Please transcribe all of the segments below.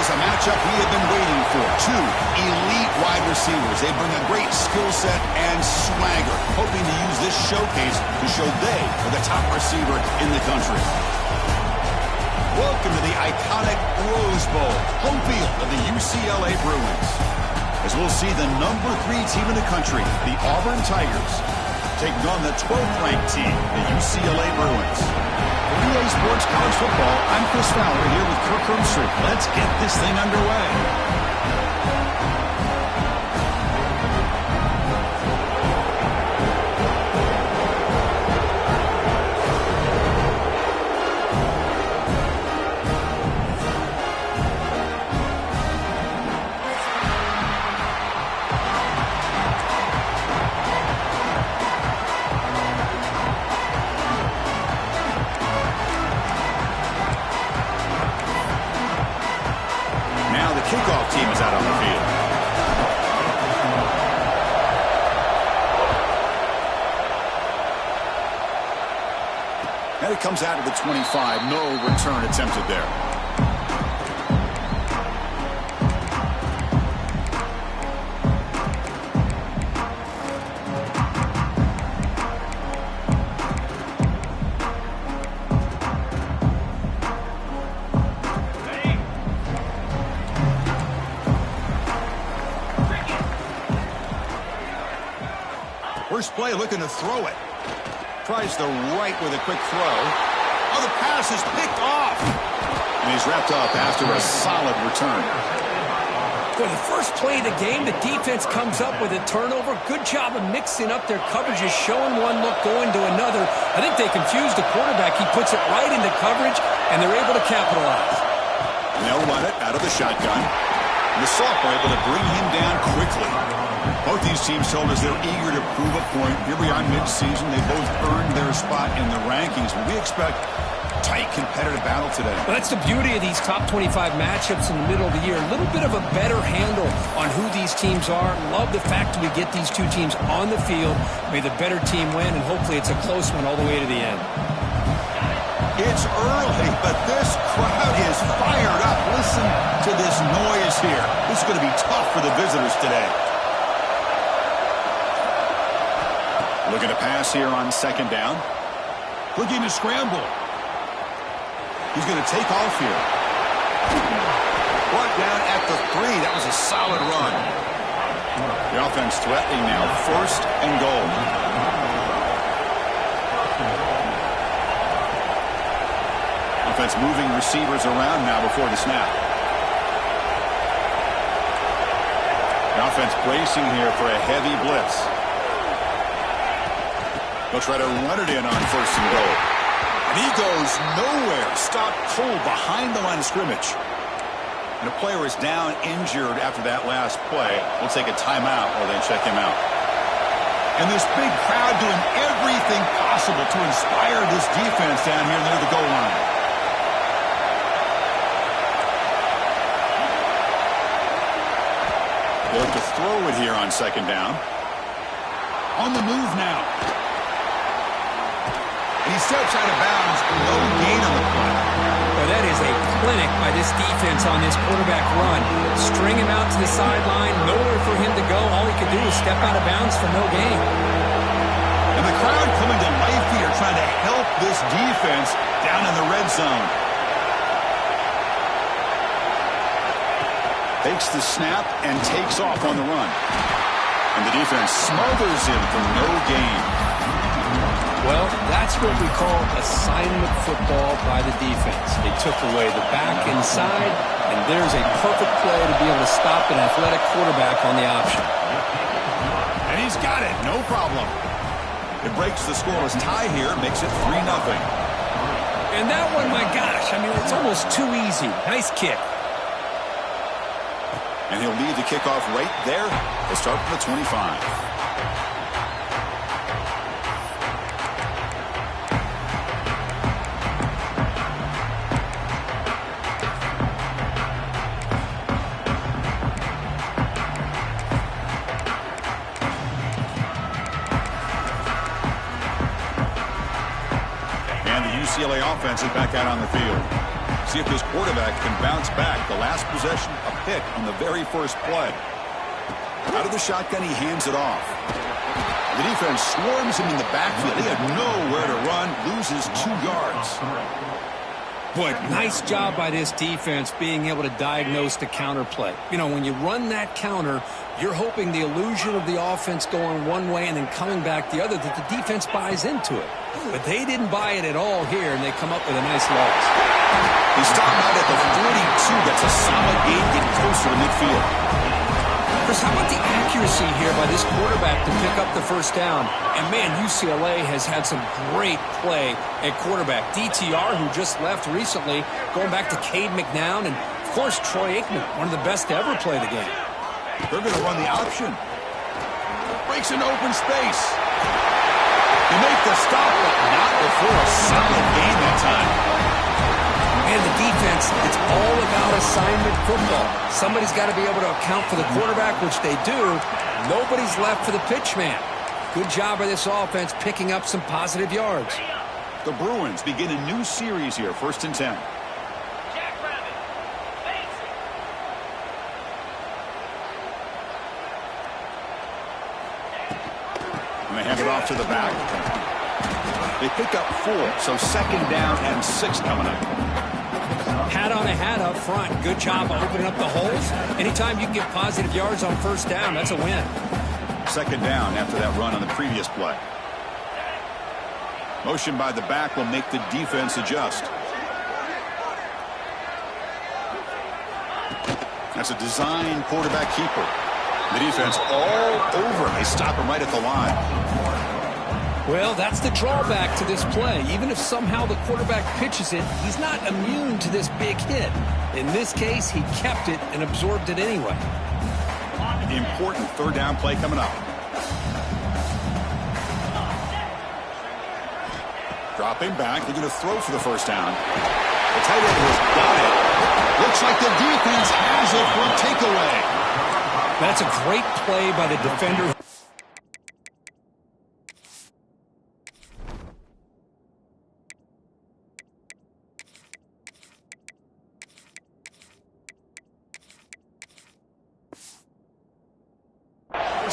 a matchup we have been waiting for. Two elite wide receivers. They bring a great skill set and swagger, hoping to use this showcase to show they are the top receiver in the country. Welcome to the iconic Rose Bowl, home field of the UCLA Bruins. As we'll see the number 3 team in the country, the Auburn Tigers, taking on the 12th-ranked team, the UCLA Bruins. For EA Sports College Football, I'm Chris Fowler here with Kirk Herbstreit. Let's get this thing underway. Kickoff team is out on the field. And it comes out of the 25. No return attempted there. First play looking to throw it. Tries the right with a quick throw. Oh, the pass is picked off. And he's wrapped up after a solid return. For the first play of the game, the defense comes up with a turnover. Good job of mixing up their coverages, showing one look, going to another. I think they confused the quarterback. He puts it right into coverage, and they're able to capitalize. And they'll run it out of the shotgun. And the sophomore able to bring him down quickly. Both these teams told us they're eager to prove a point. Here we are mid-season. They both earned their spot in the rankings. But we expect a tight, competitive battle today. Well, that's the beauty of these top 25 matchups in the middle of the year. A little bit of a better handle on who these teams are. Love the fact that we get these two teams on the field. May the better team win, and hopefully it's a close one all the way to the end. It's early, but this crowd is fired up. Listen to this noise here. This is going to be tough for the visitors today. Looking to pass here on second down. Looking to scramble. He's going to take off here. Brought down at the 3. That was a solid run. The offense threatening now. First and goal. Offense moving receivers around now before the snap. The offense bracing here for a heavy blitz. They'll try to run it in on first and goal. And he goes nowhere. Stopped cold behind the line of scrimmage. And the player is down injured after that last play. We'll take a timeout while they check him out. And this big crowd doing everything possible to inspire this defense down here near the goal line. They look to throw it here on second down. On the move now. He steps out of bounds, no gain on the play. Well, that is a clinic by this defense on this quarterback run. String him out to the sideline, nowhere for him to go. All he could do is step out of bounds for no gain. And the crowd coming to life here, trying to help this defense down in the red zone. Takes the snap and takes off on the run. And the defense smothers him for no gain. Well, that's what we call assignment football by the defense. They took away the back inside, and there's a perfect play to be able to stop an athletic quarterback on the option. And he's got it, no problem. It breaks the scoreless tie here, makes it 3-0. And that one, my gosh, I mean, it's almost too easy. Nice kick. And he'll lead the kickoff right there. They'll start from the 25. UCLA offense is back out on the field. See if his quarterback can bounce back. The last possession, a pick on the very first play. Out of the shotgun, he hands it off. The defense swarms him in the backfield. He had nowhere to run, loses 2 yards. Boy, nice job by this defense being able to diagnose the counter play. You know, when you run that counter, you're hoping the illusion of the offense going one way and then coming back the other, that the defense buys into it. But they didn't buy it at all here, and they come up with a nice loss. He stopped out at the 42. That's a solid gain, getting closer to midfield. Chris, how about the accuracy here by this quarterback to pick up the first down? And, man, UCLA has had some great play at quarterback. DTR, who just left recently, going back to Cade McNown, and, of course, Troy Aikman, one of the best to ever play the game. They're going to run the option. Breaks into open space. They make the stop, but not before a solid gain that time. And the defense, it's all about assignment football. Somebody's got to be able to account for the quarterback, which they do. Nobody's left for the pitch man. Good job by this offense picking up some positive yards. The Bruins begin a new series here, 1st and 10. And they hand it off to the back. They pick up 4, so 2nd down and 6 coming up. Hat on a hat up front. Good job of opening up the holes. Anytime you can get positive yards on 1st down, that's a win. 2nd down after that run on the previous play. Motion by the back will make the defense adjust. That's a design quarterback keeper. The defense all over. They stop him right at the line. Well, that's the drawback to this play. Even if somehow the quarterback pitches it, he's not immune to this big hit. In this case, he kept it and absorbed it anyway. The important 3rd down play coming up. Dropping back. They're going to throw for the 1st down. The tight end has got it. Looks like the defense has it for a takeaway. That's a great play by the defender.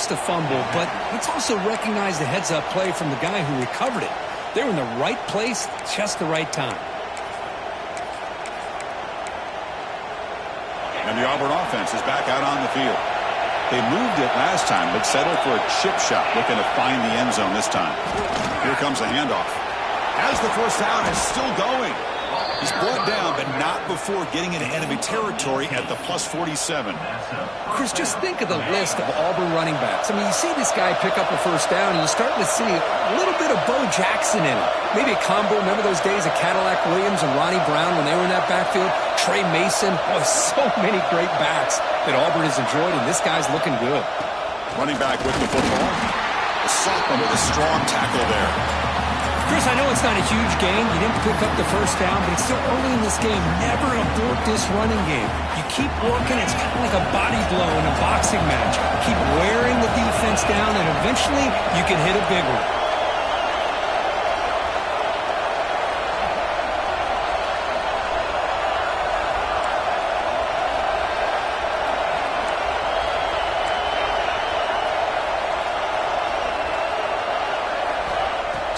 The fumble, but let's also recognize the heads-up play from the guy who recovered it. They were in the right place, just the right time. And the Auburn offense is back out on the field. They moved it last time, but settled for a chip shot, looking to find the end zone this time. Here comes the handoff. As the 1st down is still going. He's brought down, but not before getting into enemy territory at the plus 47. Chris, just think of the list of Auburn running backs. I mean, you see this guy pick up a 1st down, and you're starting to see a little bit of Bo Jackson in it. Maybe a combo. Remember those days of Cadillac Williams and Ronnie Brown when they were in that backfield? Trey Mason. Oh, so many great backs that Auburn has enjoyed, and this guy's looking good. Running back with the football. The sophomore with a strong tackle there. Chris, I know it's not a huge gain. You didn't pick up the 1st down, but it's still early in this game. Never abort this running game. You keep working. It's kind of like a body blow in a boxing match. Keep wearing the defense down, and eventually you can hit a big one.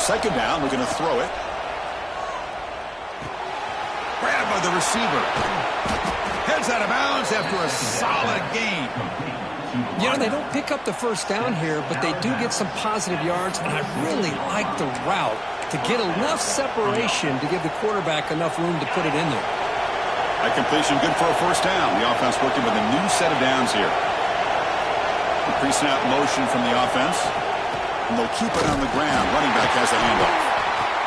Second down, we're going to throw it. Grabbed by the receiver. Heads out of bounds after a solid gain. You know, they don't pick up the 1st down here, but they do get some positive yards, and I really like the route to get enough separation to give the quarterback enough room to put it in there. That completion good for a 1st down. The offense working with a new set of downs here. The pre-snap motion from the offense. And they'll keep it on the ground. Running back has a handoff.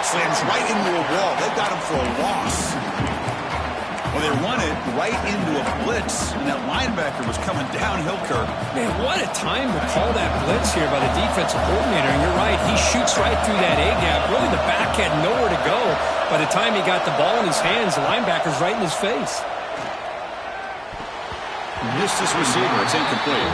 Slams right into a wall. They've got him for a loss. Well, they run it right into a blitz, and that linebacker was coming downhill, Kirk. Man, what a time to call that blitz here by the defensive coordinator. And you're right, he shoots right through that A-gap. Really, the back had nowhere to go. By the time he got the ball in his hands, the linebacker's right in his face. Missed his receiver. It's incomplete.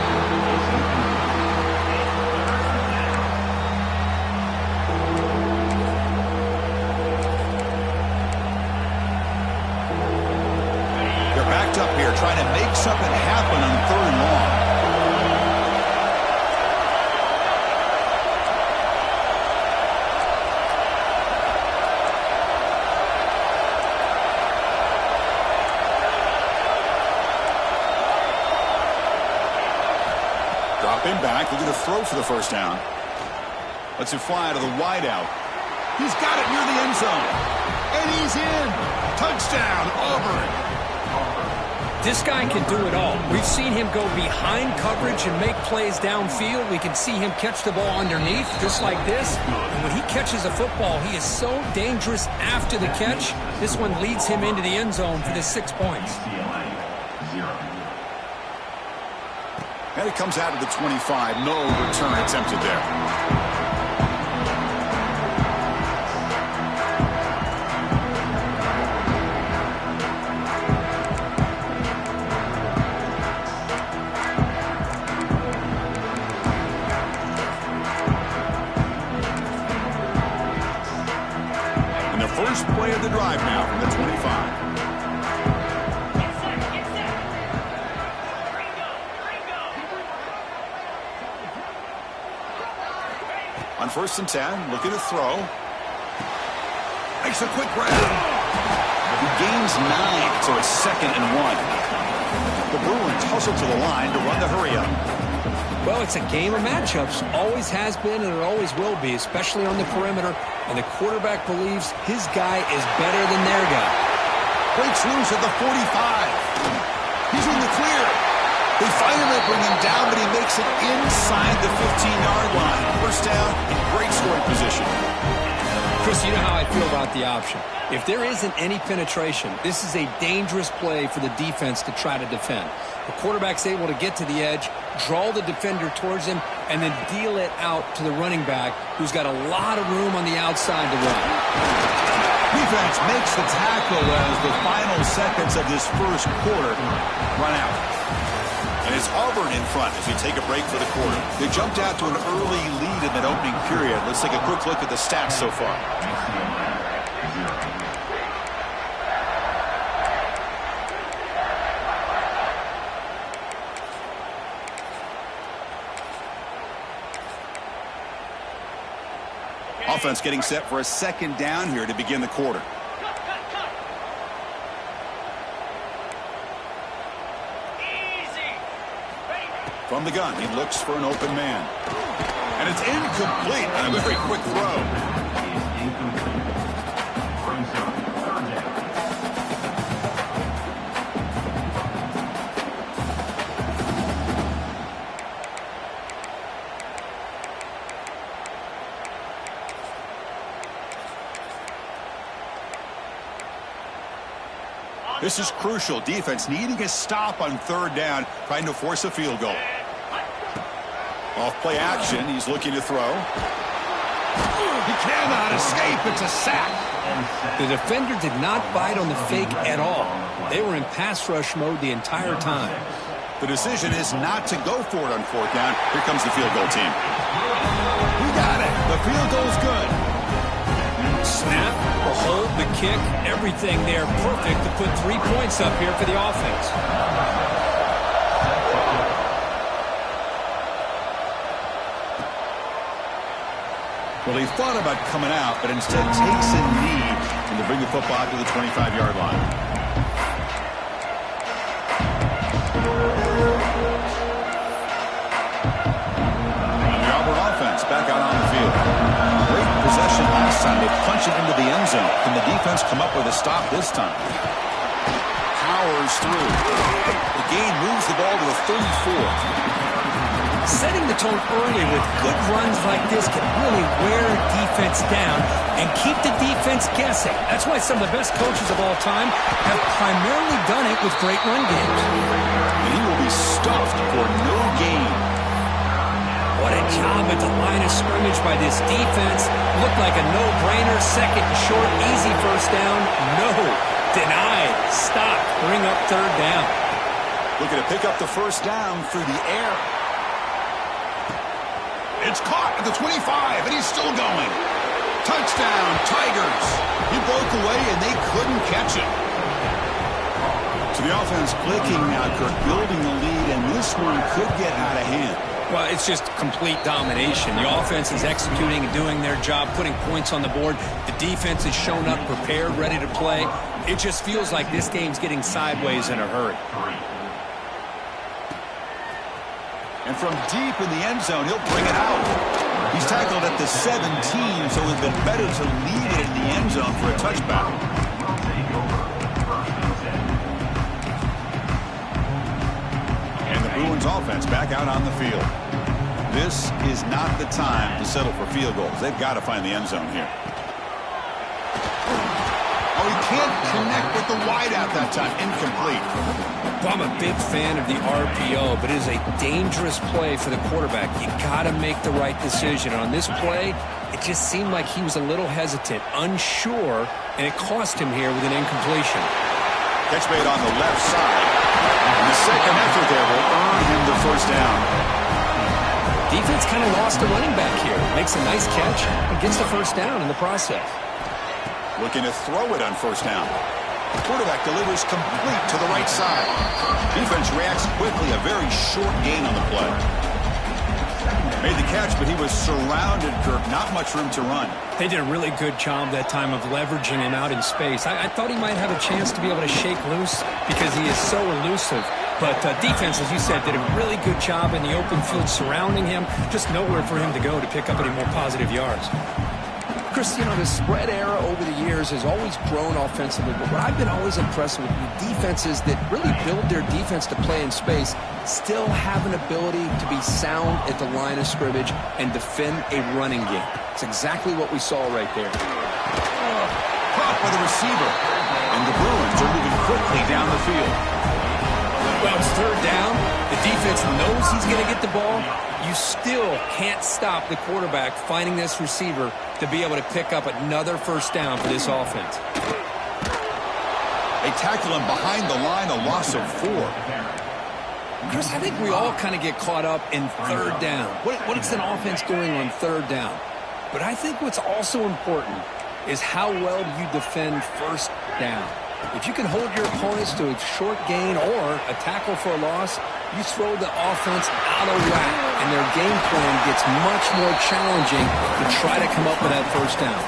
looking to throw for the first down. Lets it fly to the wideout. He's got it near the end zone. And he's in. Touchdown, Auburn. This guy can do it all. We've seen him go behind coverage and make plays downfield. We can see him catch the ball underneath, just like this. And when he catches a football, he is so dangerous after the catch. This one leads him into the end zone for the 6 points. And it comes out of the 25. No return attempted there. First play of the drive now from the 25. On 1st and 10, looking to throw. Makes a quick grab. He gains 9, so it's 2nd and 1. The Bruins hustle to the line to run the hurry-up. Well, it's a game of matchups. Always has been and it always will be, especially on the perimeter. And the quarterback believes his guy is better than their guy. Breaks loose at the 45. He's in the clear. They finally bring him down, but he makes it inside the 15-yard line. First down in great scoring position. Chris, you know how I feel about the option. If there isn't any penetration, this is a dangerous play for the defense to try to defend. The quarterback's able to get to the edge, draw the defender towards him, and then deal it out to the running back, who's got a lot of room on the outside to run. Defense makes the tackle as the final seconds of this first quarter run out. And it's Auburn in front as we take a break for the quarter. They jumped out to an early lead in that opening period. Let's take a quick look at the stats so far. Offense getting set for a 2nd down here to begin the quarter. From the gun, he looks for an open man. And it's incomplete on a very quick throw. This is crucial. Defense needing a stop on 3rd down, trying to force a field goal. Off play action, he's looking to throw. He cannot escape. It's a sack. The defender did not bite on the fake at all. They were in pass rush mode the entire time. The decision is not to go for it on 4th down. Here comes the field goal team. We got it. The field goal's good. Snap, the hold, the kick, everything there perfect to put 3 points up here for the offense. Well, he thought about coming out, but instead takes a knee and to bring the football to the 25-yard line. And the Auburn offense back out on the field. Great possession last time. They punch it into the end zone. Can the defense come up with a stop this time? Powers through. The gain moves the ball to the 34. Setting the tone early with good runs like this can really wear a defense down and keep the defense guessing. That's why some of the best coaches of all time have primarily done it with great run games. And he will be stuffed for no gain. What a job at the line of scrimmage by this defense. Looked like a no-brainer. 2nd and short, easy first down. No. Denied. Stop. Bring up 3rd down. Looking to pick up the first down through the air. It's caught at the 25, and he's still going. Touchdown, Tigers. He broke away, and they couldn't catch him. So the offense clicking now, Kirk, building the lead, and this one could get out of hand. Well, it's just complete domination. The offense is executing and doing their job, putting points on the board. The defense has shown up, prepared, ready to play. It just feels like this game's getting sideways in a hurry. And from deep in the end zone, he'll bring it out. He's tackled at the 17, so it would have been better to leave it in the end zone for a touchback. And the Bruins offense back out on the field. This is not the time to settle for field goals. They've got to find the end zone here. Oh, he can't connect with the wideout that time. Incomplete. Well, I'm a big fan of the RPO, but it is a dangerous play for the quarterback. You got to make the right decision. On this play, it just seemed like he was a little hesitant, unsure, and it cost him here with an incompletion. Catch made on the left side. And the second effort there will earn him the first down. Defense kind of lost a running back here. Makes a nice catch and gets the first down in the process. Looking to throw it on first down. The quarterback delivers complete to the right side. Defense reacts quickly. A very short gain on the play. Made the catch, but he was surrounded, Kirk. Not much room to run. They did a really good job that time of leveraging him out in space. I thought he might have a chance to be able to shake loose because he is so elusive. But defense, as you said, did a really good job in the open field surrounding him. Just nowhere for him to go to pick up any more positive yards. Chris, you know, the spread era over the years has always grown offensively, but what I've been always impressed with defenses that really build their defense to play in space still have an ability to be sound at the line of scrimmage and defend a running game. It's exactly what we saw right there. Caught by the receiver. And the Bruins are moving quickly down the field. Well, it's third down. The defense knows he's going to get the ball. You still can't stop the quarterback finding this receiver to be able to pick up another first down for this offense. They tackle him behind the line, a loss of 4. Chris, I think we all kind of get caught up in third down. What is an offense doing on third down? But I think what's also important is how well do you defend first down. If you can hold your opponents to a short gain or a tackle for a loss, you throw the offense out of whack, and their game plan gets much more challenging to try to come up with that first down.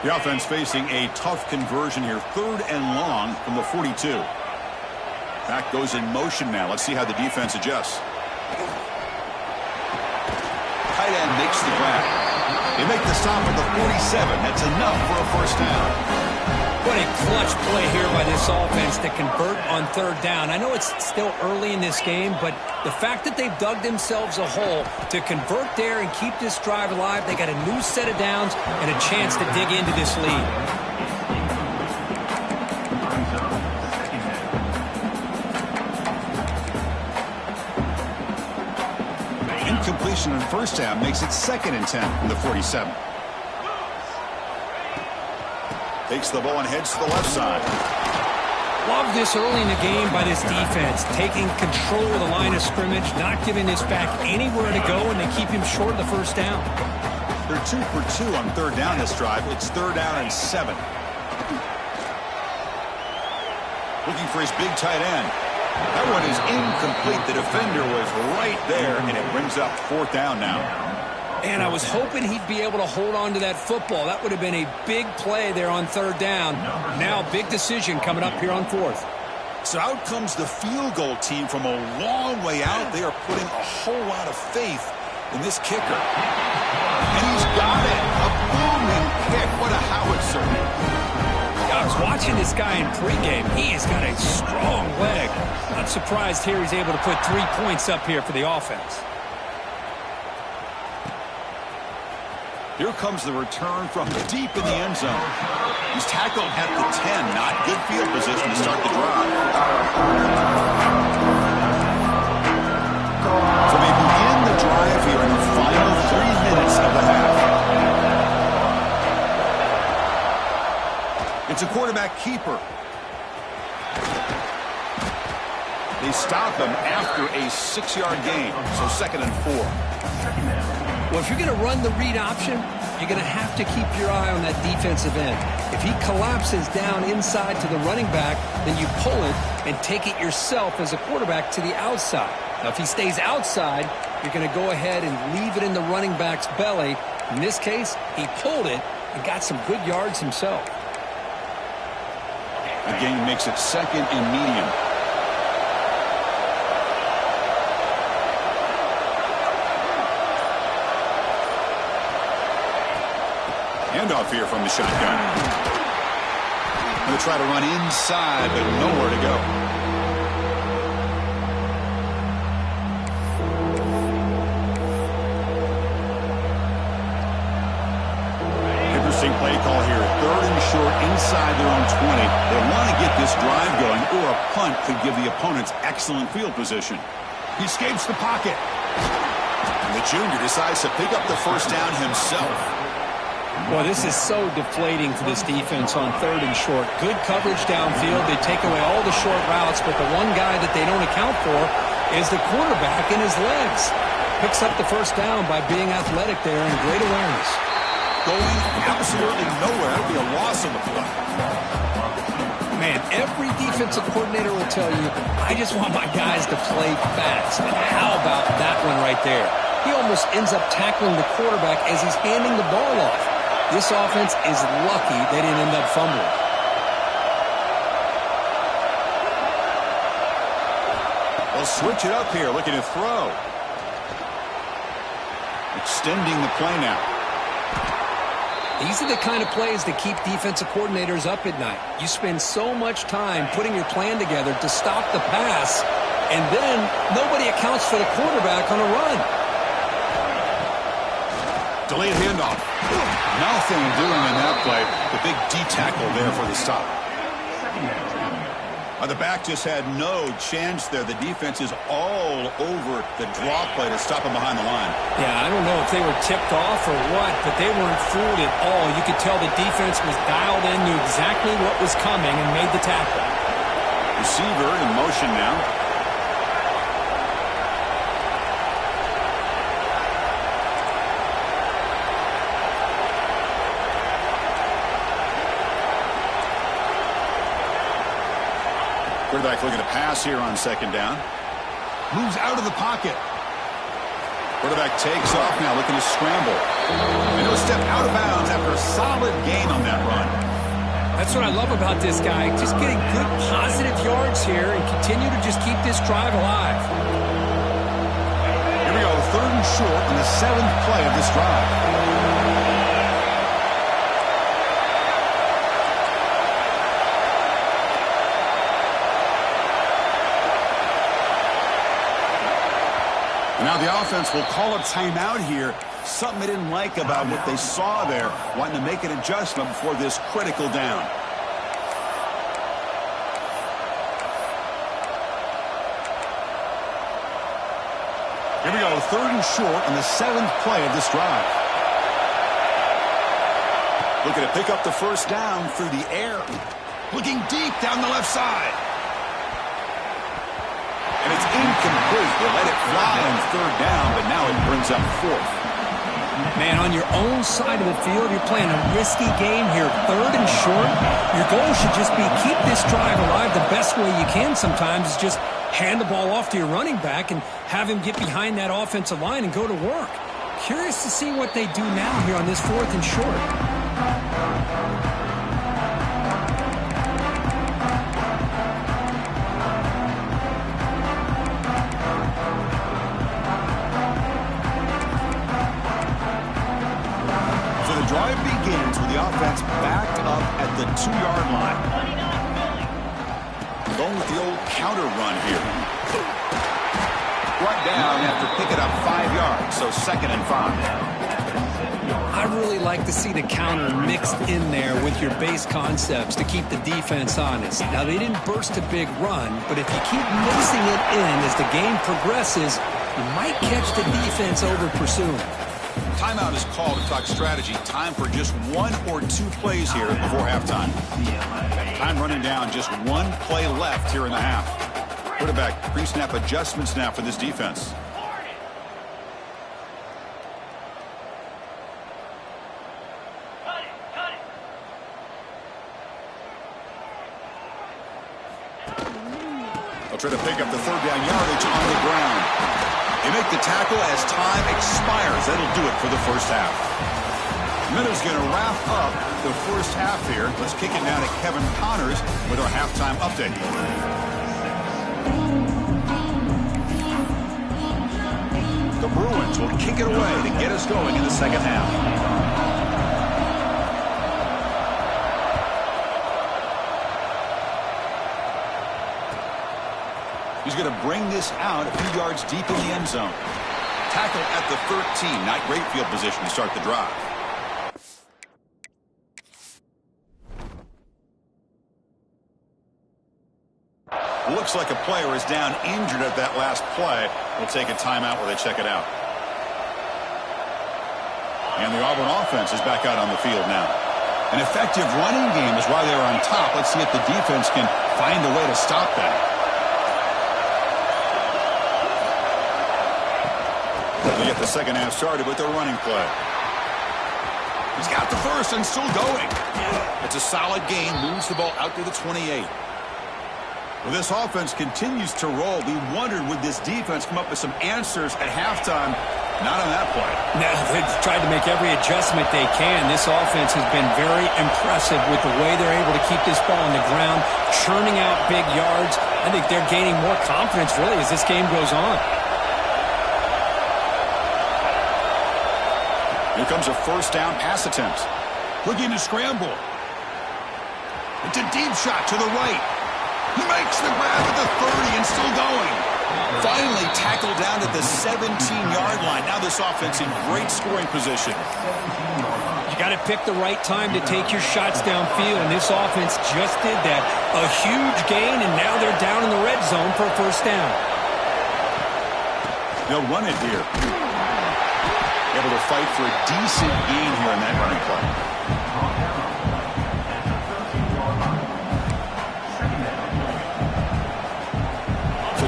The offense facing a tough conversion here. 3rd and long from the 42. Back goes in motion now. Let's see how the defense adjusts. Tight end makes the grab. They make the stop at the 47. That's enough for a first down. What a clutch play here by this offense to convert on third down. I know it's still early in this game, but the fact that they've dug themselves a hole to convert there and keep this drive alive, they got a new set of downs and a chance to dig into this lead. Incompletion on first down makes it 2nd and 10 from the 47. Takes the ball and heads to the left side. Love this early in the game by this defense, taking control of the line of scrimmage, not giving this back anywhere to go, and they keep him short of the first down. They're 2 for 2 on third down this drive. It's 3rd down and 7. Looking for his big tight end. That one is incomplete. The defender was right there, and it brings up 4th down now. And I was hoping he'd be able to hold on to that football. That would have been a big play there on third down. Now, big decision coming up here on 4th. So out comes the field goal team from a long way out. They are putting a whole lot of faith in this kicker. And he's got it. A booming kick. What a howitzer. I was watching this guy in pregame. He has got a strong leg. I'm surprised here he's able to put 3 points up here for the offense. Here comes the return from deep in the end zone. He's tackled at the 10. Not good field position to start the drive. So they begin the drive here in the final 3 minutes of the half. It's a quarterback keeper. They stop him after a 6-yard gain. So 2nd and 4. Well, if you're going to run the read option, you're going to have to keep your eye on that defensive end. If he collapses down inside to the running back, then you pull it and take it yourself as a quarterback to the outside. Now, if he stays outside, you're going to go ahead and leave it in the running back's belly. In this case, he pulled it and got some good yards himself. The gain makes it 2nd and medium. Handoff here from the shotgun. Going to try to run inside, but nowhere to go. Interesting play call here. 3rd and short inside their own 20. They want to get this drive going, or a punt could give the opponents excellent field position. He escapes the pocket. And the junior decides to pick up the first down himself. Well, this is so deflating for this defense on 3rd and short. Good coverage downfield. They take away all the short routes, but the one guy that they don't account for is the quarterback and his legs. Picks up the first down by being athletic there and great awareness. Going absolutely nowhere. It'll be a loss on the play. Man, every defensive coordinator will tell you, I just want my guys to play fast. And how about that one right there? He almost ends up tackling the quarterback as he's handing the ball off. This offense is lucky they didn't end up fumbling. They'll switch it up here, looking to throw. Extending the play now. These are the kind of plays that keep defensive coordinators up at night. You spend so much time putting your plan together to stop the pass, and then nobody accounts for the quarterback on a run. Delayed handoff. Nothing doing in that play. The big D tackle there for the stop. The back just had no chance there. The defense is all over the draw play to stop him behind the line. Yeah, I don't know if they were tipped off or what, but they weren't fooled at all. You could tell the defense was dialed in, knew exactly what was coming, and made the tackle. Receiver in motion now. Quarterback looking to pass here on 2nd down. Moves out of the pocket. Quarterback takes off now, looking to scramble. And he'll step out of bounds after a solid gain on that run. That's what I love about this guy. Just getting good positive yards here and continue to just keep this drive alive. Here we go, 3rd and short on the 7th play of this drive. Now the offense will call a timeout here. Something they didn't like about what they saw there. Wanting to make an adjustment before this critical down. Here we go, 3rd and short on the 7th play of this drive. Looking to pick up the first down through the air. Looking deep down the left side. And it's incomplete. They let it fly on 3rd down, but now it brings up 4th. Man, on your own side of the field, you're playing a risky game here. 3rd and short. Your goal should just be keep this drive alive the best way you can sometimes is just hand the ball off to your running back and have him get behind that offensive line and go to work. Curious to see what they do now here on this 4th and short. Drive begins with the offense backed up at the 2-yard line. Going with the old counter run here. Right down after picking up 5 yards, so 2nd and 5. I really like to see the counter mixed in there with your base concepts to keep the defense honest. Now, they didn't burst a big run, but if you keep mixing it in as the game progresses, you might catch the defense over pursuing. Timeout is called to talk strategy. Time for just 1 or 2 plays here before halftime. Time running down, just 1 play left here in the half. Quarterback pre-snap adjustments now for this defense. They'll try to pick up the 3rd down yardage on the ground. They make the tackle as time expires. That'll do it for the first half. Minuta's going to wrap up the first half here. Let's kick it down to Kevin Connors with our halftime update. The Bruins will kick it away to get us going in the second half. He's going to bring this out a few yards deep in the end zone. Tackle at the 13. Not great field position to start the drive. Looks like a player is down injured at that last play. We'll take a timeout where they check it out. And the Auburn offense is back out on the field now. An effective running game is why they're on top. Let's see if the defense can find a way to stop that. They get the second half started with their running play. He's got the first and still going. It's a solid game. Moves the ball out to the 28. Well, this offense continues to roll. We wondered, would this defense come up with some answers at halftime? Not on that play. No, they've tried to make every adjustment they can. This offense has been very impressive with the way they're able to keep this ball on the ground, churning out big yards. I think they're gaining more confidence, really, as this game goes on. Here comes a first down pass attempt. Looking to scramble. It's a deep shot to the right. He makes the grab at the 30 and still going. Finally tackled down at the 17-yard line. Now this offense in great scoring position. You got to pick the right time to take your shots downfield, and this offense just did that. A huge gain, and now they're down in the red zone for a first down. They'll run it here. Able to fight for a decent gain here in that running play.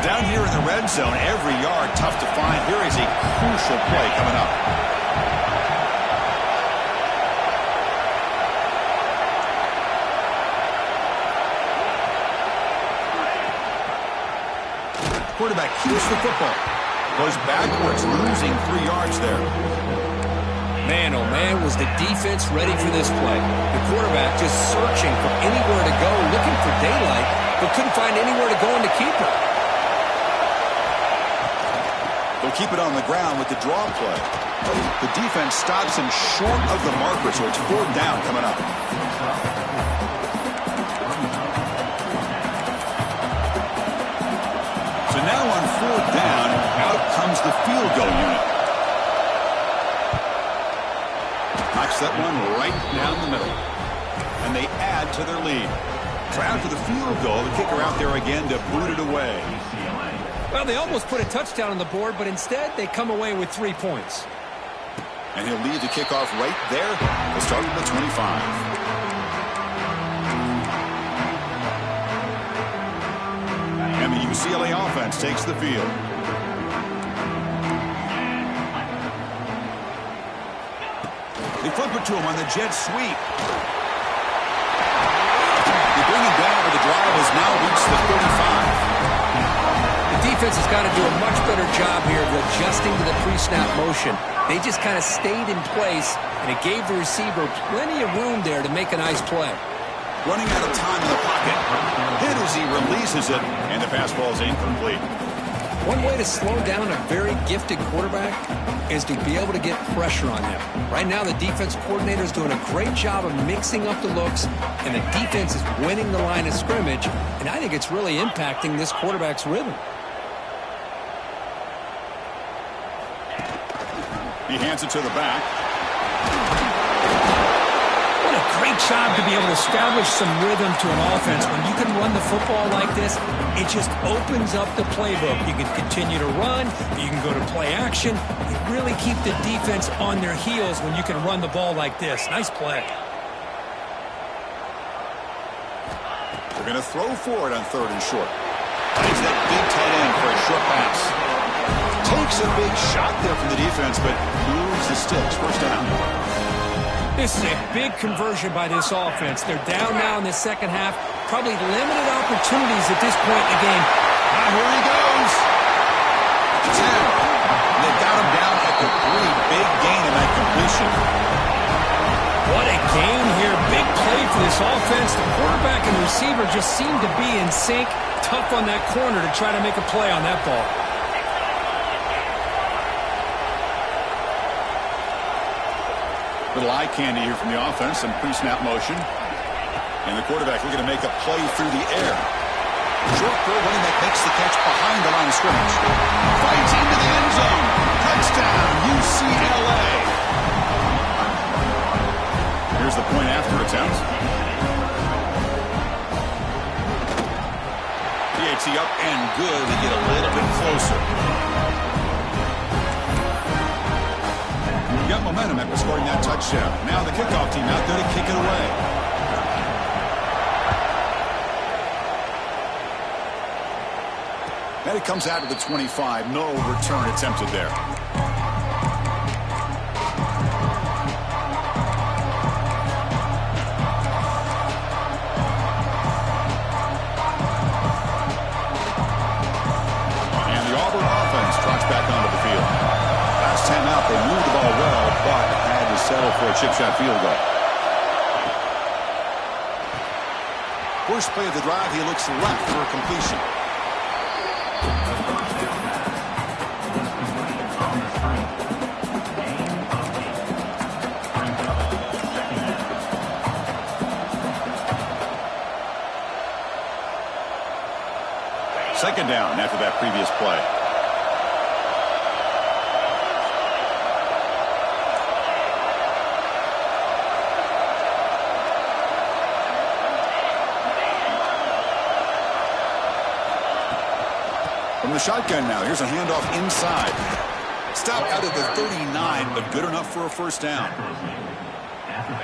Down here in the red zone, every yard tough to find. Here is a crucial play coming up. Quarterback keeps the football. Goes backwards, losing 3 yards there. Man, oh man, was the defense ready for this play. The quarterback just searching for anywhere to go, looking for daylight, but couldn't find anywhere to go in to keep it. They'll keep it on the ground with the draw play. The defense stops him short of the marker, so it's 4th down coming up. So now on 4th down, out comes the field goal unit. Knocks that one right down the middle. And they add to their lead. So after the field goal, the kicker out there again to boot it away. Well, they almost put a touchdown on the board, but instead they come away with 3 points. And he'll lead the kickoff right there. We'll start with the 25. And the UCLA offense takes the field. They flip it to him on the jet sweep. They bring him down, but the drive has now reached the 35. Defense has got to do a much better job here of adjusting to the pre-snap motion. They just kind of stayed in place, and it gave the receiver plenty of room there to make a nice play. Running out of time in the pocket. Hit as he releases it, and the pass ball is incomplete. One way to slow down a very gifted quarterback is to be able to get pressure on him. Right now, the defense coordinator is doing a great job of mixing up the looks, and the defense is winning the line of scrimmage, and I think it's really impacting this quarterback's rhythm. He hands it to the back. What a great job to be able to establish some rhythm to an offense. When you can run the football like this, it just opens up the playbook. You can continue to run. You can go to play action. You really keep the defense on their heels when you can run the ball like this. Nice play. They're going to throw for it on 3rd and short. Finds that big tight end for a short pass. Takes a big shot there from the defense, but moves the sticks. First down. This is a big conversion by this offense. They're down now in the second half. Probably limited opportunities at this point in the game. Here he goes. 10. They got him down at the 3. Big gain in that completion. What a game here. Big play for this offense. The quarterback and receiver just seem to be in sync. Tough on that corner to try to make a play on that ball. Little eye candy here from the offense and pre-snap motion. And the quarterback looking to make a play through the air. Short throw, running back makes the catch behind the line of scrimmage. Fights into the end zone. Touchdown, UCLA. Here's the point after attempt. PAT up and good to get a little bit closer. You got momentum after scoring that touchdown. Now the kickoff team out there to kick it away. And it comes out to the 25. No return attempted there. And the Auburn offense trots back onto the field. Last time out, they moved the ball well, but had to settle for a chip shot field goal. First play of the drive, he looks left for a completion. Second down after that previous play. From the shotgun now, here's a handoff inside. Stop out of the 39, but good enough for a first down.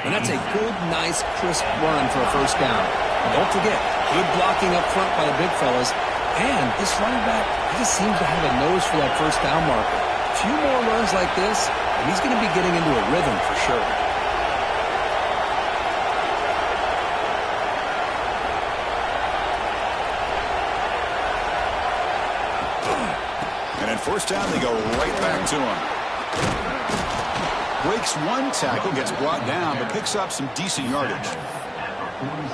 And that's a good, nice, crisp run for a first down. Don't forget, good blocking up front by the big fellas. And this running back, he just seems to have a nose for that first down marker. A few more runs like this, and he's going to be getting into a rhythm for sure. And at first down, they go right back to him. Breaks one tackle, gets brought down, but picks up some decent yardage.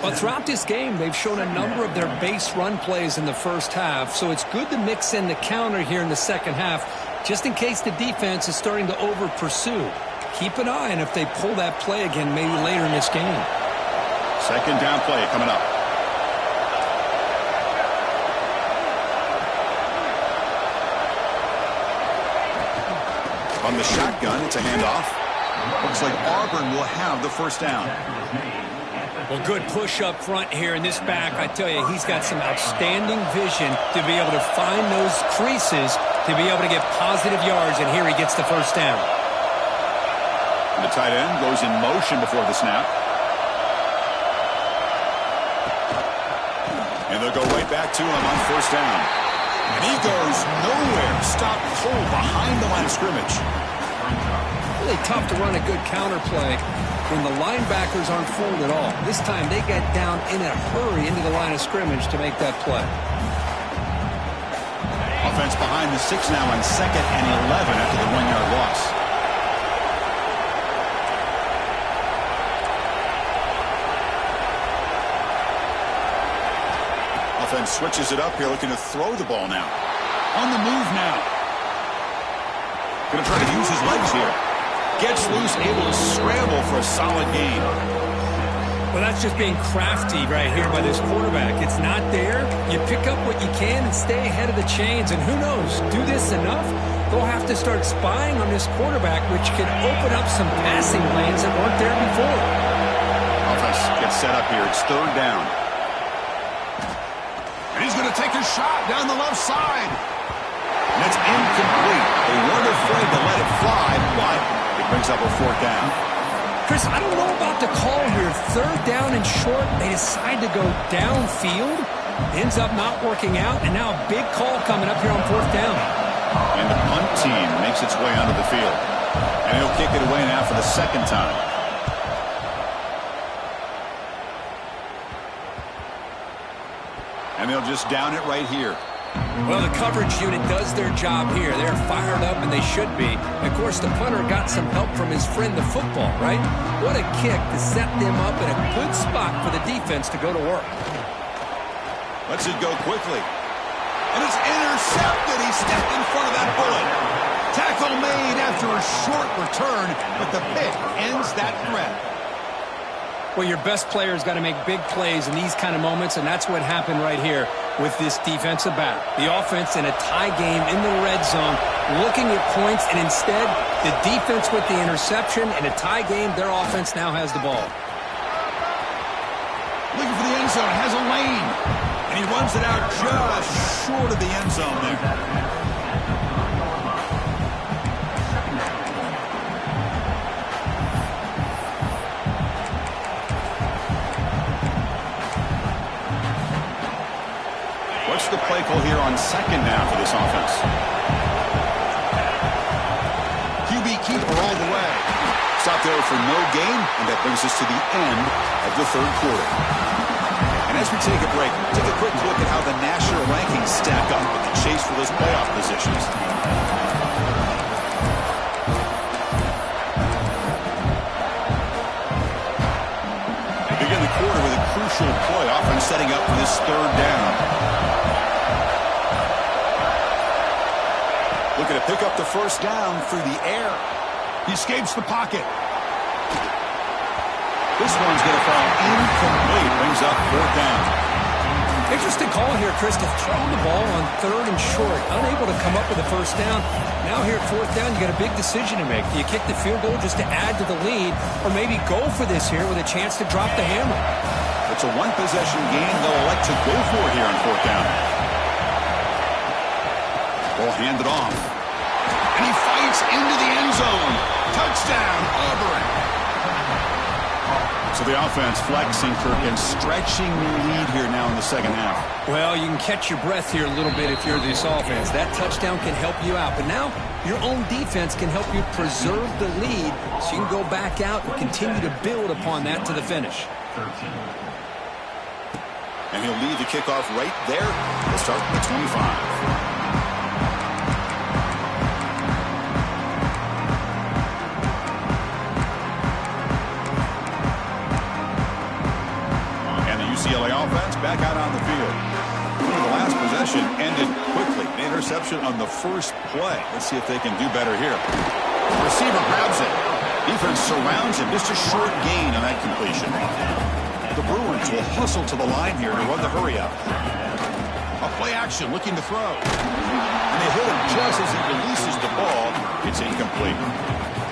But throughout this game, they've shown a number of their base run plays in the first half, so it's good to mix in the counter here in the second half, just in case the defense is starting to over-pursue. Keep an eye on if they pull that play again maybe later in this game. Second down play coming up. On the shotgun, it's a handoff. Looks like Auburn will have the first down. Well, good push up front here in this back. I tell you, he's got some outstanding vision to be able to find those creases, to be able to get positive yards, and here he gets the first down. And the tight end goes in motion before the snap. And they'll go right back to him on first down. And he goes nowhere. Stopped cold behind the line of scrimmage. Really tough to run a good counter play when the linebackers aren't fooled at all. This time they get down in a hurry into the line of scrimmage to make that play. Offense behind the 6 now on 2nd and 11 after the 1-yard loss. Offense switches it up here, looking to throw the ball now. On the move now. Going to try to use his legs here. Gets loose, able to scramble for a solid gain. Well, that's just being crafty right here by this quarterback. It's not there. You pick up what you can and stay ahead of the chains. And who knows, do this enough, they'll have to start spying on this quarterback, which can open up some passing lanes that weren't there before. Offense gets set up here. It's third down. And he's going to take a shot down the left side. And it's incomplete. They weren't afraid to let it fly, but it brings up a fourth down. Chris, I don't know about the call here. Third down and short, they decide to go downfield. Ends up not working out, and now a big call coming up here on fourth down. And the punt team makes its way onto the field. And he'll kick it away now for the second time. And they'll just down it right here. Well, the coverage unit does their job here. They're fired up, and they should be. Of course, the punter got some help from his friend, the football, right? What a kick to set them up in a good spot for the defense to go to work. Lets it go quickly. And it's intercepted. He stepped in front of that bullet. Tackle made after a short return, but the pick ends that threat. Well, your best player's got to make big plays in these kind of moments, and that's what happened right here with this defensive back. The offense in a tie game in the red zone, looking at points, and instead, the defense with the interception. In a tie game, their offense now has the ball. Looking for the end zone, has a lane, and he runs it out just short of the end zone there. What's the play call here on second down for this offense? QB keeper all the way. Stop there for no gain, and that brings us to the end of the third quarter. And as we take a break, take a quick look at how the national rankings stack up with the chase for those playoff positions. They begin the quarter with a crucial play, often setting up for this third down. Looking to pick up the first down through the air. He escapes the pocket. This one's going to fall incomplete. Brings up fourth down. Interesting call here, Chris, to throw the ball on third and short. Unable to come up with a first down. Now here at fourth down, you got a big decision to make. Do you kick the field goal just to add to the lead, or maybe go for this here with a chance to drop the hammer? It's a one-possession game. They'll elect to go for it here on fourth down. Ball handed off. And he fights into the end zone. Touchdown, Auburn. So the offense flexing, Kirk, and stretching the lead here now in the second half. Well, you can catch your breath here a little bit if you're this offense. That touchdown can help you out. But now your own defense can help you preserve the lead so you can go back out and continue to build upon that to the finish. And he'll lead the kickoff right there. We'll start at the 25. UCLA offense back out on the field. The last possession ended quickly. An interception on the first play. Let's see if they can do better here. The receiver grabs it. Defense surrounds him. Just a short gain on that completion. The Bruins will hustle to the line here to run the hurry up. A play action looking to throw. And they hit him just as he releases the ball. It's incomplete.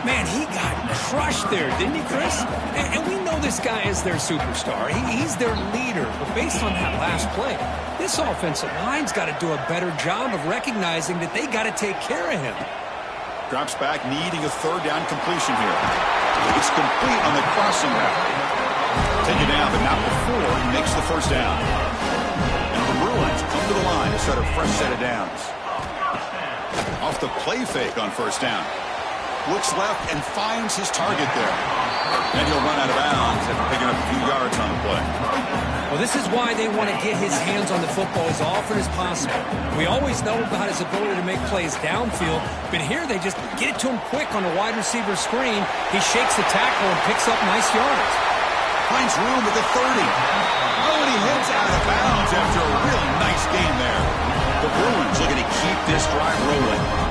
Man, he got crushed there, didn't he, Chris? And we know this guy is their superstar. He's their leader. But based on that last play, this offensive line's got to do a better job of recognizing that they got to take care of him. Drops back, needing a third down completion here. It's complete on the crossing route. Take it down, but not before he makes the first down. And the Bruins come to the line to start a fresh set of downs. Off the play fake on first down. Looks left and finds his target there. And he'll run out of bounds after picking up a few yards on the play. Well, this is why they want to get his hands on the football as often as possible. We always know about his ability to make plays downfield, but here they just get it to him quick on a wide receiver screen. He shakes the tackle and picks up nice yards. Finds room at the 30. Oh, and he heads out of bounds after a really nice game there. The Bruins looking to keep this drive rolling.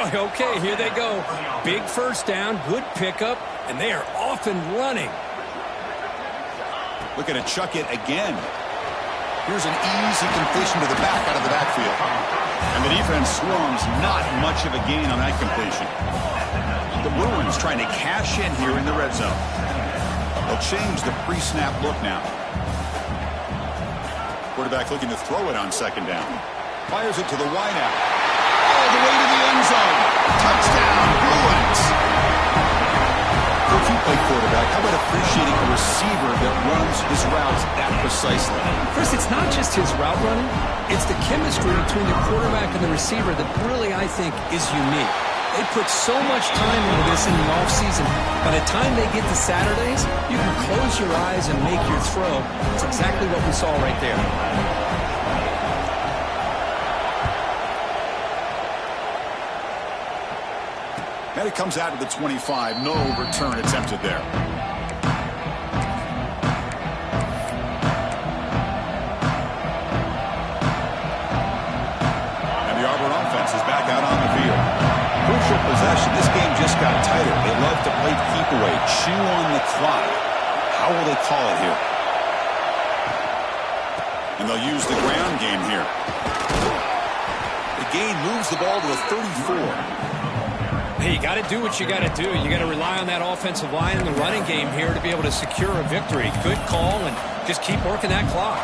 Okay, here they go. Big first down, good pickup, and they are off and running. Looking to chuck it again. Here's an easy completion to the back out of the backfield. And the defense swarms, not much of a gain on that completion. The Bruins trying to cash in here in the red zone. They'll change the pre-snap look now. Quarterback looking to throw it on second down. Fires it to the wideout. All the way to the end zone. Touchdown, Bruins. If you play quarterback, how about appreciating a receiver that runs his routes that precisely? Chris, it's not just his route running. It's the chemistry between the quarterback and the receiver that really, I think, is unique. They put so much time into this in the offseason. By the time they get to Saturdays, you can close your eyes and make your throw. It's exactly what we saw right there. And it comes out to the 25. No return attempted there. And the Auburn offense is back out on the field. Crucial possession. This game just got tighter. They love to play keep away, chew on the clock. How will they call it here? And they'll use the ground game here. The gain moves the ball to the 34. Hey, you got to do what you got to do. You got to rely on that offensive line and the running game here to be able to secure a victory. Good call, and just keep working that clock.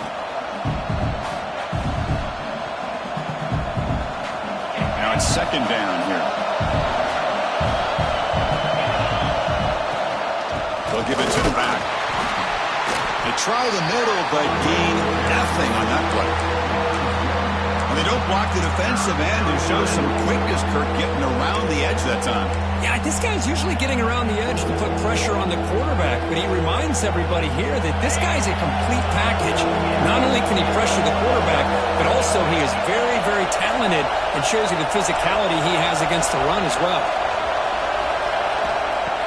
Now it's second down here. They'll give it to the back. They try the middle, but gain nothing on that play. And they don't block the defensive end and show some quickness, Kirk, getting around the edge that time. Yeah, this guy's usually getting around the edge to put pressure on the quarterback, but he reminds everybody here that this guy's a complete package. Not only can he pressure the quarterback, but also he is very, very talented and shows you the physicality he has against the run as well.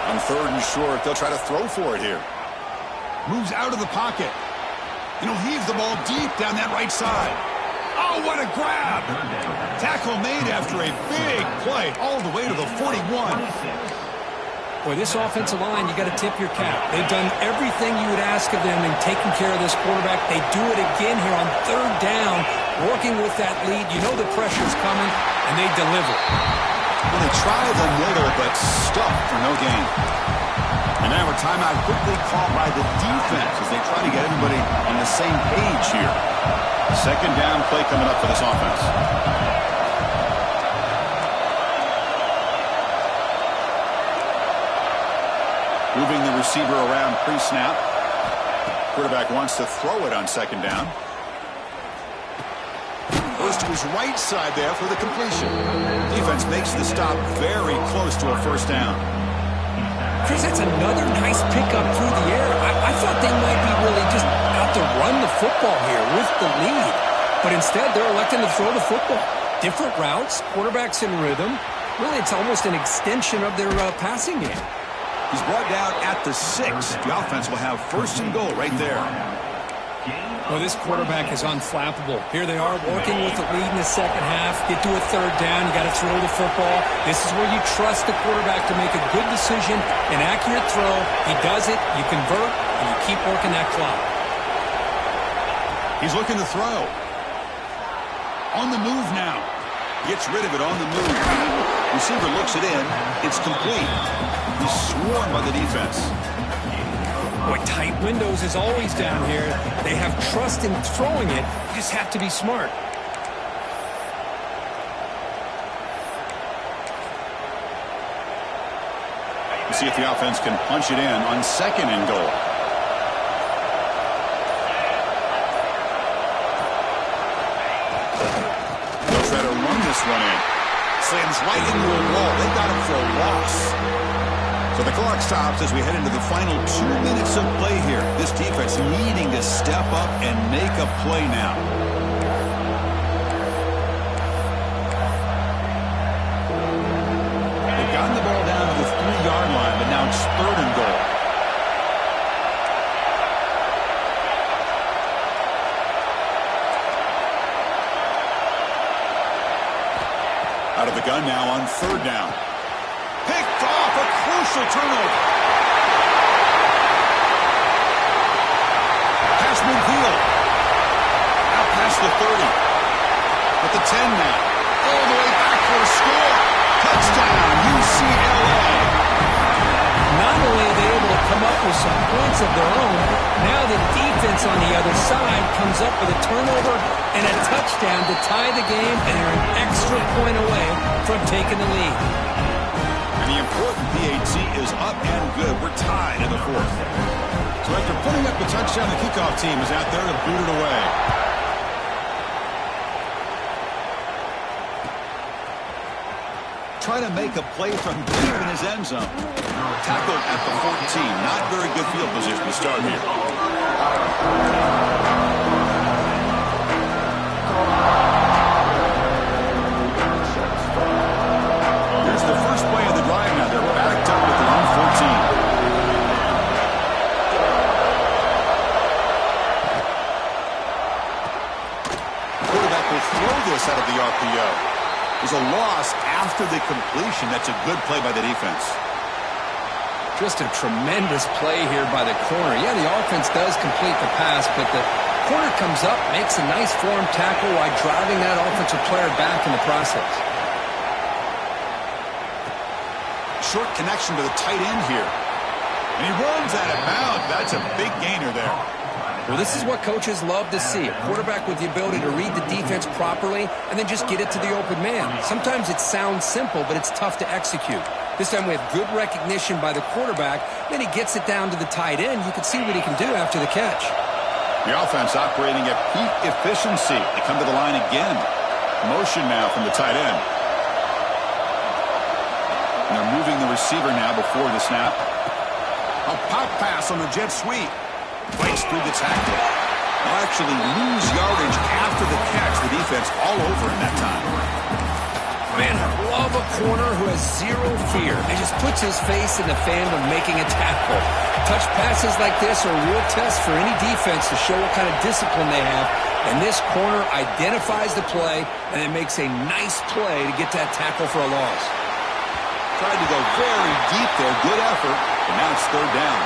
On third and short, they'll try to throw for it here. Moves out of the pocket. And he'll heave the ball deep down that right side. Oh, what a grab! Tackle made after a big play all the way to the 41. Boy, this offensive line, you got to tip your cap. They've done everything you would ask of them in taking care of this quarterback. They do it again here on third down, working with that lead. You know the pressure's coming, and they deliver. Well, they try the middle, but stuck for no gain. And now a timeout quickly called by the defense as they try to get everybody on the same page here. Second down play coming up for this offense. Moving the receiver around pre-snap. Quarterback wants to throw it on second down. Goes to his right side there for the completion. Defense makes the stop very close to a first down. Chris, that's another nice pickup through the air. I thought they might be really just out to run the football here with the lead. But instead, they're electing to throw the football. Different routes, quarterbacks in rhythm. Really, it's almost an extension of their passing game. He's brought down at the 6. The offense will have first and goal right there. Well, this quarterback is unflappable. Here they are working with the lead in the second half. Get to a third down. You got to throw the football. This is where you trust the quarterback to make a good decision, an accurate throw. He does it. You convert, and you keep working that clock. He's looking to throw. On the move now. Gets rid of it on the move. Receiver looks it in. It's complete. He's swarmed by the defense. Boy, tight windows is always down here. They have trust in throwing it. You just have to be smart. We'll see if the offense can punch it in on second and goal. They'll try to run this one in. Slams right into a wall. They got him for a loss. So the clock stops as we head into the final 2 minutes of play here. This defense needing to step up and make a play now. They've gotten the ball down to the 3-yard line, but now it's third and goal. Out of the gun now on third down. Picked off, a crucial turnover. Pass midfield. Out past the 30. At the 10 now. All the way back for a score. Touchdown, UCLA. Not only are they able to come up with some points of their own, now the defense on the other side comes up with a turnover and a touchdown to tie the game, and they're an extra point away from taking the lead. And the important PAT is up and good. We're tied in the fourth. So after putting up the touchdown, the kickoff team is out there to boot it away. Try to make a play from deep in his end zone. Tackled at the 14. Not very good field position to start here. Here's the first play of the drive now. will throw this out of the RPO. There's a loss after the completion. That's a good play by the defense. Just a tremendous play here by the corner. Yeah, the offense does complete the pass, but the corner comes up, makes a nice form tackle while driving that offensive player back in the process. Short connection to the tight end here. And he runs out of bounds. That's a big gainer there. Well, this is what coaches love to see. A quarterback with the ability to read the defense properly and then just get it to the open man. Sometimes it sounds simple, but it's tough to execute. This time we have good recognition by the quarterback. Then he gets it down to the tight end. You can see what he can do after the catch. The offense operating at peak efficiency. They come to the line again. Motion now from the tight end. And they're moving the receiver now before the snap. A pop pass on the jet sweep. Breaks through the tackle. They'll actually lose yardage after the catch. The defense all over in that time. Man, I love a corner who has zero fear and just puts his face in the fandom making a tackle. Touch passes like this are a real test for any defense to show what kind of discipline they have. And this corner identifies the play and then makes a nice play to get that tackle for a loss. Tried to go very deep there. Good effort. And now it's third down.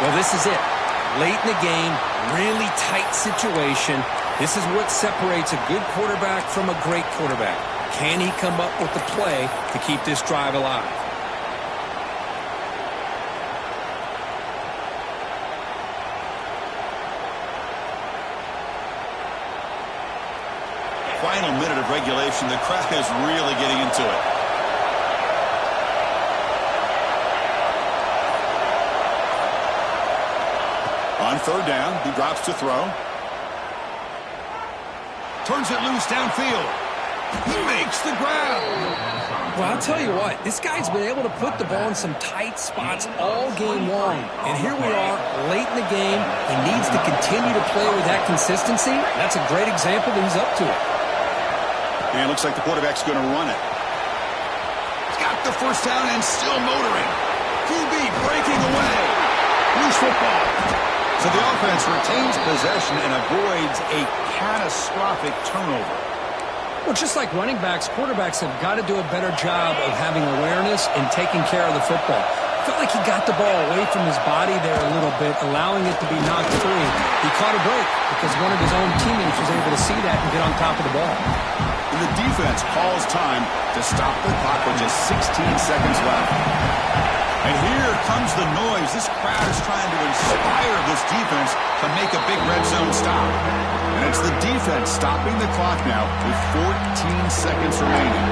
Well, this is it. Late in the game, really tight situation. This is what separates a good quarterback from a great quarterback. Can he come up with the play to keep this drive alive? Final minute of regulation. The crowd is really getting into it. On third down, he drops to throw. Turns it loose downfield. He makes the grab. Well, I'll tell you what, this guy's been able to put the ball in some tight spots all game long. And here we are, late in the game. He needs to continue to play with that consistency. That's a great example that he's up to it. And it looks like the quarterback's going to run it. He's got the first down and still motoring. QB breaking away. Loose football. So the offense retains possession and avoids a catastrophic turnover. Well, just like running backs, quarterbacks have got to do a better job of having awareness and taking care of the football. Felt like he got the ball away from his body there a little bit, allowing it to be knocked free. He caught a break because one of his own teammates was able to see that and get on top of the ball. And the defense calls time to stop the clock with just 16 seconds left. And here comes the noise. This crowd is trying to inspire this defense to make a big red zone stop. And it's the defense stopping the clock now with 14 seconds remaining.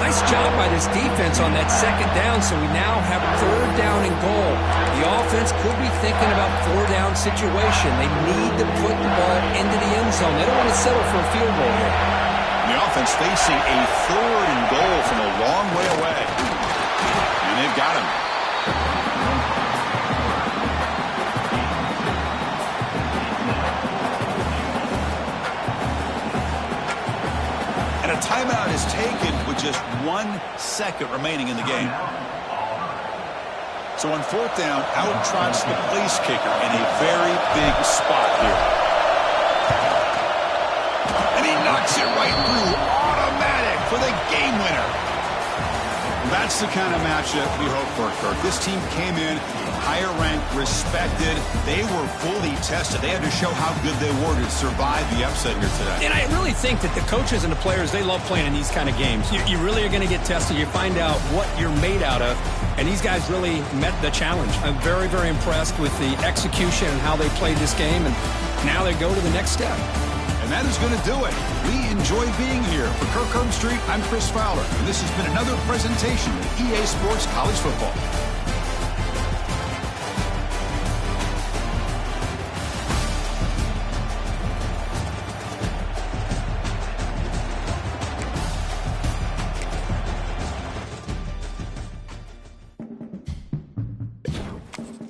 Nice job by this defense on that second down, so we now have third down and goal. The offense could be thinking about four-down situation. They need to put the ball into the end zone. They don't want to settle for a field goal here. The offense facing a third and goal from a long way away. And they've got him. And a timeout is taken with just 1 second remaining in the game. So on fourth down, out trots the place kicker in a very big spot here. And he knocks it right through. Automatic for the game winner. That's the kind of matchup we hope for, Kirk. This team came in higher ranked, respected. They were fully tested. They had to show how good they were to survive the upset here today. And I really think that the coaches and the players, they love playing in these kind of games. You really are going to get tested. You find out what you're made out of. And these guys really met the challenge. I'm very, very impressed with the execution and how they played this game. And now they go to the next step. And that is going to do it. We enjoy being here. For Kirk Herbstreit, I'm Chris Fowler. And this has been another presentation of EA Sports College Football.